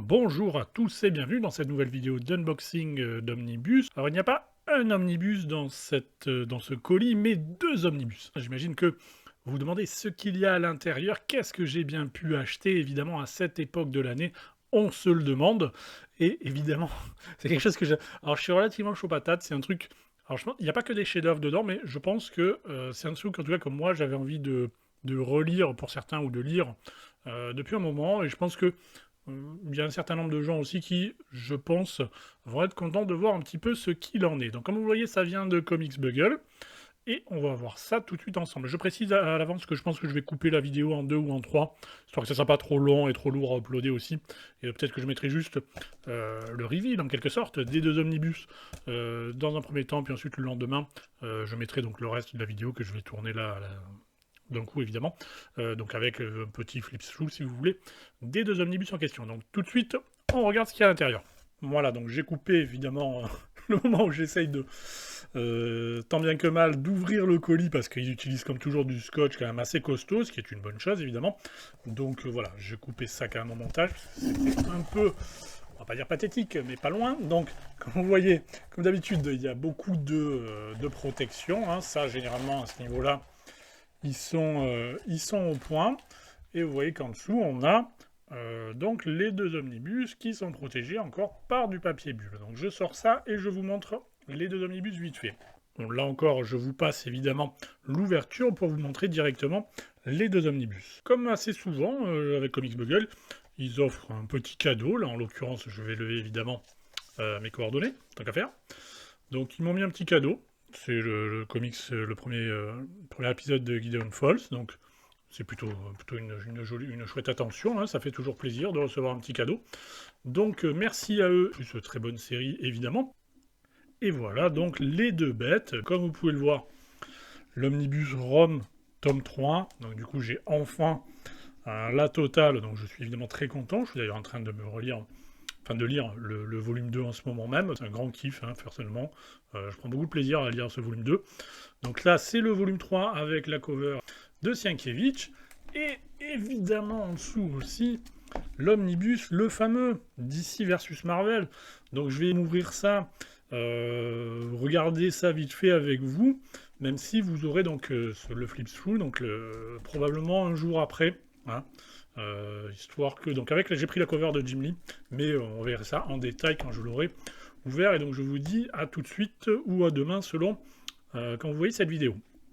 Bonjour à tous et bienvenue dans cette nouvelle vidéo d'unboxing d'Omnibus. Alors il n'y a pas un omnibus dans ce colis, mais deux omnibus. J'imagine que vous vous demandez ce qu'il y a à l'intérieur, qu'est-ce que j'ai bien pu acheter, évidemment à cette époque de l'année, on se le demande. Et évidemment, c'est quelque chose que j'ai... Alors je suis relativement chaud patate, c'est un truc... Alors il n'y a pas que des chefs-d'œuvre dedans, mais je pense que c'est un truc, en tout cas comme moi, j'avais envie de relire pour certains ou de lire depuis un moment, et je pense que il y a un certain nombre de gens aussi qui, je pense, vont être contents de voir un petit peu ce qu'il en est. Donc comme vous voyez, ça vient de Comics Bugle, et on va voir ça tout de suite ensemble. Je précise à l'avance que je pense que je vais couper la vidéo en 2 ou en 3, histoire que ça ne soit pas trop long et trop lourd à uploader aussi. Et peut-être que je mettrai juste le reveal, en quelque sorte, des deux omnibus dans un premier temps, puis ensuite le lendemain, je mettrai donc le reste de la vidéo que je vais tourner là, d'un coup évidemment, donc avec un petit flip through si vous voulez, des deux omnibus en question. Donc tout de suite, on regarde ce qu'il y a à l'intérieur. Voilà, donc j'ai coupé évidemment le moment où j'essaye de, tant bien que mal, d'ouvrir le colis, parce qu'ils utilisent comme toujours du scotch quand même assez costaud, ce qui est une bonne chose évidemment. Donc voilà, j'ai coupé ça quand même au montage, c'était un peu... On va pas dire pathétique, mais pas loin. Donc, comme vous voyez, comme d'habitude, il y a beaucoup de protection. Hein. Ça, généralement, à ce niveau-là, ils sont au point. Et vous voyez qu'en dessous, on a donc les deux omnibus qui sont protégés encore par du papier bulle. Donc je sors ça et je vous montre les deux omnibus vite fait. Bon, là encore, je vous passe évidemment l'ouverture pour vous montrer directement les deux omnibus. Comme assez souvent avec Comics Bugle, ils offrent un petit cadeau. Là, en l'occurrence, je vais lever évidemment mes coordonnées, tant qu'à faire. Donc ils m'ont mis un petit cadeau. C'est le comics, le premier épisode de Gideon Falls, donc c'est plutôt une chouette attention, hein, ça fait toujours plaisir de recevoir un petit cadeau. Donc merci à eux, c'est une très bonne série évidemment. Et voilà donc les deux bêtes, comme vous pouvez le voir, l'Omnibus Rome tome 3, donc du coup j'ai enfin la totale, donc je suis évidemment très content, je suis d'ailleurs en train de me relire de lire le volume 2 en ce moment même. C'est un grand kiff, hein, personnellement. Je prends beaucoup de plaisir à lire ce volume 2. Donc là, c'est le volume 3 avec la cover de Sienkiewicz. Et évidemment, en dessous aussi, l'omnibus, le fameux DC versus Marvel. Donc je vais m'ouvrir ça, regarder ça vite fait avec vous, même si vous aurez donc le flip through, donc probablement un jour après. Hein. Histoire que... Donc avec j'ai pris la cover de Jim Lee, mais on verra ça en détail quand je l'aurai ouvert, et donc je vous dis à tout de suite ou à demain selon quand vous voyez cette vidéo.